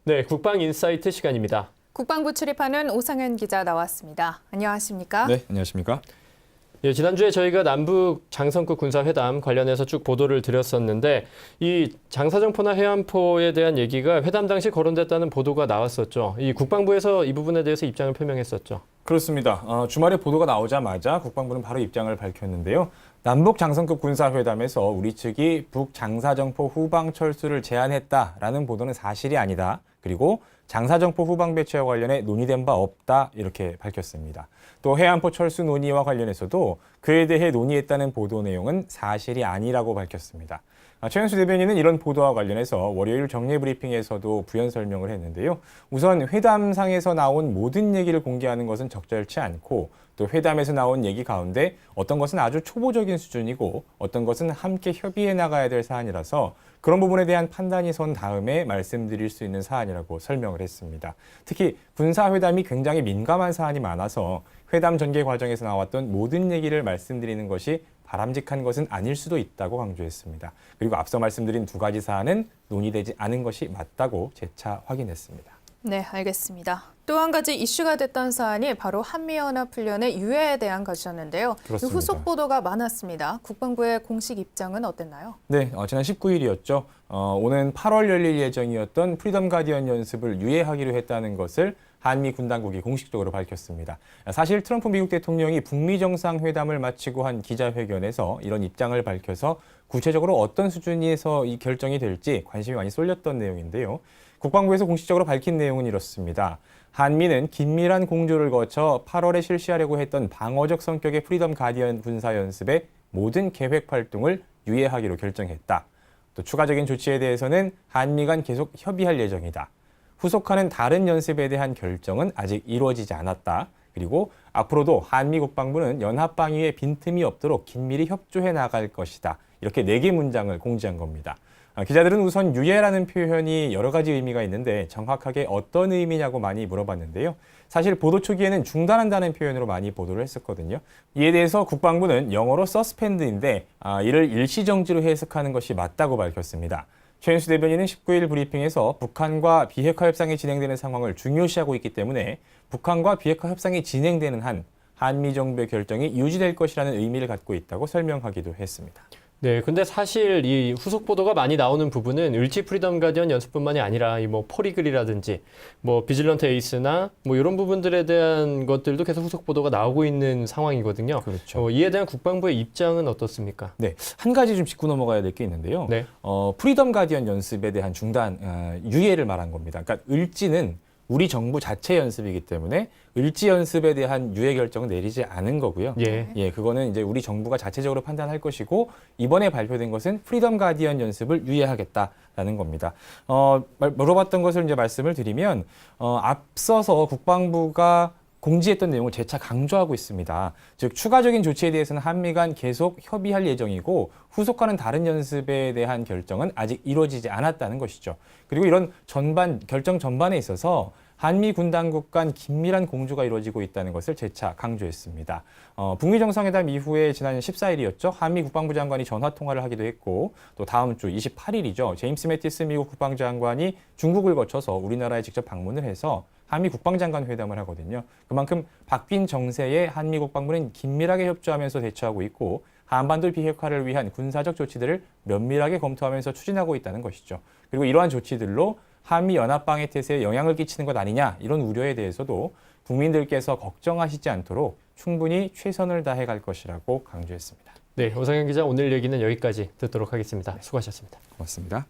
네, 국방인사이트 시간입니다. 국방부 출입하는 오상현 기자 나왔습니다. 안녕하십니까? 네, 안녕하십니까? 예, 지난주에 저희가 남북 장성급 군사회담 관련해서 쭉 보도를 드렸었는데 이 장사정포나 해안포에 대한 얘기가 회담 당시 거론됐다는 보도가 나왔었죠. 이 국방부에서 이 부분에 대해서 입장을 표명했었죠. 그렇습니다. 주말에 보도가 나오자마자 국방부는 바로 입장을 밝혔는데요. 남북 장성급 군사회담에서 우리 측이 북 장사정포 후방 철수를 제안했다라는 보도는 사실이 아니다. 그리고 장사정포 후방 배치와 관련해 논의된 바 없다 이렇게 밝혔습니다. 또 해안포 철수 논의와 관련해서도 그에 대해 논의했다는 보도 내용은 사실이 아니라고 밝혔습니다. 최현수 대변인은 이런 보도와 관련해서 월요일 정례 브리핑에서도 부연 설명을 했는데요. 우선 회담상에서 나온 모든 얘기를 공개하는 것은 적절치 않고 또 회담에서 나온 얘기 가운데 어떤 것은 아주 초보적인 수준이고 어떤 것은 함께 협의해 나가야 될 사안이라서 그런 부분에 대한 판단이 선 다음에 말씀드릴 수 있는 사안이라고 설명을 했습니다. 특히 군사회담이 굉장히 민감한 사안이 많아서 회담 전개 과정에서 나왔던 모든 얘기를 말씀드리는 것이 바람직한 것은 아닐 수도 있다고 강조했습니다. 그리고 앞서 말씀드린 두 가지 사안은 논의되지 않은 것이 맞다고 재차 확인했습니다. 네, 알겠습니다. 또 한 가지 이슈가 됐던 사안이 바로 한미연합훈련의 유예에 대한 것이었는데요. 그렇습니다. 후속 보도가 많았습니다. 국방부의 공식 입장은 어땠나요? 네, 지난 19일이었죠. 오는 8월 열릴 예정이었던 프리덤 가디언 연습을 유예하기로 했다는 것을 한미 군 당국이 공식적으로 밝혔습니다. 사실 트럼프 미국 대통령이 북미 정상회담을 마치고 한 기자회견에서 이런 입장을 밝혀서 구체적으로 어떤 수준에서 이 결정이 될지 관심이 많이 쏠렸던 내용인데요. 국방부에서 공식적으로 밝힌 내용은 이렇습니다. 한미는 긴밀한 공조를 거쳐 8월에 실시하려고 했던 방어적 성격의 프리덤 가디언 군사연습의 모든 계획 활동을 유예하기로 결정했다. 또 추가적인 조치에 대해서는 한미 간 계속 협의할 예정이다. 후속하는 다른 연습에 대한 결정은 아직 이루어지지 않았다. 그리고 앞으로도 한미 국방부는 연합방위에 빈틈이 없도록 긴밀히 협조해 나갈 것이다. 이렇게 4개 문장을 공지한 겁니다. 기자들은 우선 유예라는 표현이 여러 가지 의미가 있는데 정확하게 어떤 의미냐고 많이 물어봤는데요. 사실 보도 초기에는 중단한다는 표현으로 많이 보도를 했었거든요. 이에 대해서 국방부는 영어로 suspend인데 이를 일시정지로 해석하는 것이 맞다고 밝혔습니다. 최현수 대변인은 19일 브리핑에서 북한과 비핵화 협상이 진행되는 상황을 중요시하고 있기 때문에 북한과 비핵화 협상이 진행되는 한 한미 정부의 결정이 유지될 것이라는 의미를 갖고 있다고 설명하기도 했습니다. 네, 근데 사실 이 후속 보도가 많이 나오는 부분은 을지 프리덤 가디언 연습뿐만이 아니라 이 포리글이라든지 비질런트 에이스나 이런 부분들에 대한 것들도 계속 후속 보도가 나오고 있는 상황이거든요. 그렇죠. 이에 대한 국방부의 입장은 어떻습니까? 네, 한 가지 좀 짚고 넘어가야 될 게 있는데요. 네. 프리덤 가디언 연습에 대한 중단, 유예를 말한 겁니다. 그러니까 을지는 우리 정부 자체 연습이기 때문에 을지 연습에 대한 유예 결정은 내리지 않은 거고요. 예. 그거는 이제 우리 정부가 자체적으로 판단할 것이고 이번에 발표된 것은 프리덤 가디언 연습을 유예하겠다라는 겁니다. 물어봤던 것을 이제 말씀을 드리면 앞서서 국방부가 공지했던 내용을 재차 강조하고 있습니다. 즉 추가적인 조치에 대해서는 한미 간 계속 협의할 예정이고 후속하는 다른 연습에 대한 결정은 아직 이루어지지 않았다는 것이죠. 그리고 이런 결정 전반에 있어서 한미 군 당국 간 긴밀한 공조가 이루어지고 있다는 것을 재차 강조했습니다. 북미 정상회담 이후에 지난 14일이었죠. 한미 국방부 장관이 전화 통화를 하기도 했고 또 다음 주 28일이죠. 제임스 매티스 미국 국방장관이 중국을 거쳐서 우리나라에 직접 방문을 해서 한미 국방장관 회담을 하거든요. 그만큼 바뀐 정세에 한미 국방부는 긴밀하게 협조하면서 대처하고 있고 한반도 비핵화를 위한 군사적 조치들을 면밀하게 검토하면서 추진하고 있다는 것이죠. 그리고 이러한 조치들로 한미 연합방위 태세에 영향을 끼치는 것 아니냐 이런 우려에 대해서도 국민들께서 걱정하시지 않도록 충분히 최선을 다해 갈 것이라고 강조했습니다. 네, 오상현 기자 오늘 얘기는 여기까지 듣도록 하겠습니다. 수고하셨습니다. 고맙습니다.